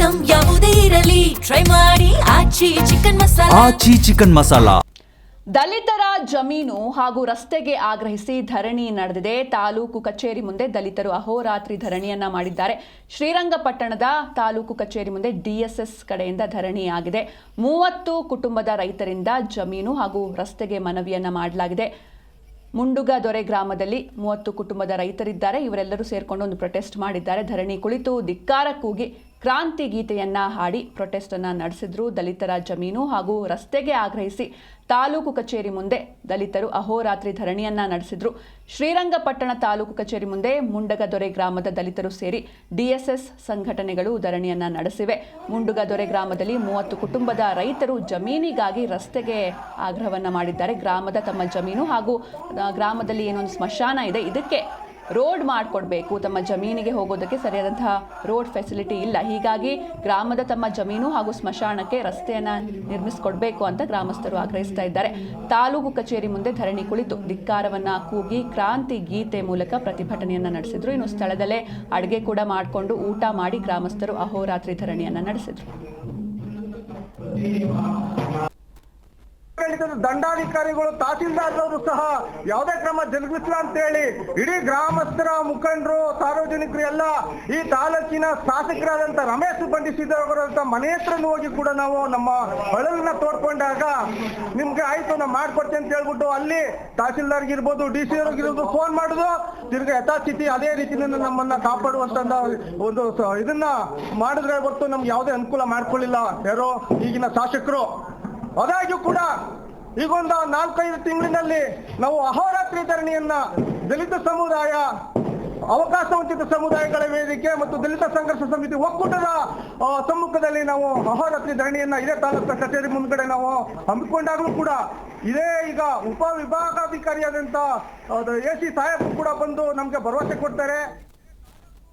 Item ಯಾವುದೇ ಇರಲಿ try ಮಾಡಿ ಆಚಿ ಚಿಕನ್ ಮಸಾಲಾ. ದಲಿತರ ಜಮೀನು ಹಾಗೂ ರಸ್ತೆಗೆ ಆಗ್ರಹಿಸಿ ಧರಣಿ ನಡೆದಿದೆ. ತಾಲೂಕು ಕಚೇರಿ ಮುಂದೆ ದಲಿತರು ಅಹೋರಾತ್ರಿ ಧರಣಿಯನ್ನ ಮಾಡಿದ್ದಾರೆ. ಶ್ರೀರಂಗಪಟ್ಟಣದ ತಾಲೂಕು ಕಚೇರಿ ಮುಂದೆ ಡಿಎಸ್ಎಸ್ ಕಡೆಯಿಂದ ಧರಣಿ ಆಗಿದೆ. 30 ಕುಟುಂಬದ ರೈತರಿಂದ ಜಮೀನು ಹಾಗೂ ರಸ್ತೆಗೆ ಮನವಿಯನ್ನ ಮಾಡಲಾಗಿದೆ. ಮುಂಡುಗದೊರೆ ಗ್ರಾಮದಲ್ಲಿ 30 ಕುಟುಂಬದ ರೈತರಿದ್ದಾರೆ. ಇವರೆಲ್ಲರೂ ಸೇರ್ಕೊಂಡು ಒಂದು ಪ್ರೊಟೆಸ್ಟ್ ಮಾಡಿದ್ದಾರೆ. ಧರಣಿ ಕುಳಿತು ಧಿಕ್ಕಾರ ಕೂಗಿ ಕ್ರಾಂತಿ ಗೀತೆಯನ್ನ ಹಾಡಿ ಪ್ರೊಟೆಸ್ಟ್ ಅನ್ನ ನಡೆಸಿದ್ರು. ದಲಿತರ ಜಮೀನು ಹಾಗೂ ರಸ್ತೆಗೆ ಆಗ್ರಹಿಸಿ ತಾಲೂಕು ಕಚೇರಿ ಮುಂದೆ ದಲಿತರು ಅಹೋರಾತ್ರಿ ಧರಣಿಯನ್ನ ನಡೆಸಿದ್ರು. ಶ್ರೀರಂಗಪಟ್ಟಣ ತಾಲೂಕು ಕಚೇರಿ ಮುಂದೆ ಮುಂಡಗದೊರೆ ಗ್ರಾಮದ ದಲಿತರು ಸೇರಿ ಡಿಎಸ್ಎಸ್ ಸಂಘಟನೆಗಳು ಧರಣಿಯನ್ನ ನಡೆಸಿವೆ. ಮುಂಡುಗದೊರೆ ಗ್ರಾಮದಲ್ಲಿ 30 ಕುಟುಂಬದ ರೈತರು ಜಮೀನಿಗಾಗಿ ರಸ್ತೆಗೆ ಆಗ್ರಹವನ್ನ ಮಾಡಿದ್ದಾರೆ. ಗ್ರಾಮದ ತಮ್ಮ ಜಮೀನು ಹಾಗೂ ಗ್ರಾಮದಲ್ಲಿ ಏನೊಂದು ಸ್ಮಶಾನ ಇದೆ, ಇದಕ್ಕೆ ರೋಡ್ ಮಾಡಿಕೊಡ್ಬೇಕು. ತಮ್ಮ ಜಮೀನಿಗೆ ಹೋಗೋದಕ್ಕೆ ಸರಿಯಾದಂತಹ ರೋಡ್ ಫೆಸಿಲಿಟಿ ಇಲ್ಲ. ಹೀಗಾಗಿ ಗ್ರಾಮದ ತಮ್ಮ ಜಮೀನು ಹಾಗೂ ಸ್ಮಶಾನಕ್ಕೆ ರಸ್ತೆಯನ್ನು ನಿರ್ಮಿಸಿಕೊಡ್ಬೇಕು ಅಂತ ಗ್ರಾಮಸ್ಥರು ಆಗ್ರಹಿಸ್ತಾ ಇದ್ದಾರೆ. ತಾಲೂಕು ಕಚೇರಿ ಮುಂದೆ ಧರಣಿ ಕುಳಿತು ಧಿಕ್ಕಾರವನ್ನ ಕೂಗಿ ಕ್ರಾಂತಿ ಗೀತೆ ಮೂಲಕ ಪ್ರತಿಭಟನೆಯನ್ನ ನಡೆಸಿದ್ರು. ಇನ್ನು ಸ್ಥಳದಲ್ಲೇ ಅಡುಗೆ ಕೂಡ ಮಾಡಿಕೊಂಡು ಊಟ ಮಾಡಿ ಗ್ರಾಮಸ್ಥರು ಅಹೋರಾತ್ರಿ ಧರಣಿಯನ್ನ ನಡೆಸಿದ್ರು. ದಂಡಾಧಿಕಾರಿಗಳು ತಹಸೀಲ್ದಾರ್ರವರು ಸಹ ಯಾವುದೇ ಕ್ರಮ ಜರುಗಿಸಿಲ್ಲ ಅಂತ ಹೇಳಿ ಇಡೀ ಗ್ರಾಮಸ್ಥರ ಮುಖಂಡರು ಸಾರ್ವಜನಿಕರು ಎಲ್ಲ ಈ ತಾಲೂಕಿನ ಶಾಸಕರಾದಂತ ರಮೇಶ್ ಬಂಧಿಸಿದವರಂತ ಮನೆ ಹತ್ರನೂ ಹೋಗಿ ಕೂಡ ನಾವು ನಮ್ಮ ಅಳಲನ್ನ ತೋಡ್ಕೊಂಡಾಗ ನಿಮ್ಗೆ ಆಯ್ತು ನಾವು ಮಾಡ್ಕೊಡ್ತೇವೆ ಅಂತ ಹೇಳ್ಬಿಟ್ಟು ಅಲ್ಲಿ ತಹಸೀಲ್ದಾರ್ಗಿರ್ಬೋದು ಡಿ.ಸಿ ಅವ್ರಿಗಿರ್ಬೋದು ಫೋನ್ ಮಾಡುದು ತಿರ್ಗಿ ಯಥಾಸ್ಥಿತಿ ಅದೇ ರೀತಿಯಿಂದ ನಮ್ಮನ್ನ ಕಾಪಾಡುವಂತ ಒಂದು ಇದನ್ನ ಮಾಡಿದ್ರೆ ಹೊರತು ನಮ್ಗೆ ಯಾವುದೇ ಅನುಕೂಲ ಮಾಡ್ಕೊಳ್ಳಿಲ್ಲ ಯಾರೋ ಈಗಿನ ಶಾಸಕರು. ಆದಾಗ್ಯೂ ಕೂಡ ಈಗೊಂದು 4-5 ತಿಂಗಳಿನಲ್ಲಿ ನಾವು ಅಹೋರಾತ್ರಿ ಧರಣಿಯನ್ನ ದಲಿತ ಸಮುದಾಯ, ಅವಕಾಶ ವಂಚಿತ ಸಮುದಾಯಗಳ ವೇದಿಕೆ ಮತ್ತು ದಲಿತ ಸಂಘರ್ಷ ಸಮಿತಿ ಒಕ್ಕೂಟದ ಸಮ್ಮುಖದಲ್ಲಿ ನಾವು ಅಹೋರಾತ್ರಿ ಧರಣಿಯನ್ನ ಇದೇ ತಾಲೂಕು ಕಚೇರಿ ಮುಂದ್ಗಡೆ ನಾವು ಹಮ್ಮಿಕೊಂಡಾಗಲೂ ಕೂಡ ಇದೇ ಈಗ ಉಪವಿಭಾಗಾಧಿಕಾರಿಯಾದಂತ ಎ.ಸಿ. ಸಾಹೇಬ್ ಕೂಡ ಬಂದು ನಮ್ಗೆ ಭರವಸೆ ಕೊಡ್ತಾರೆ.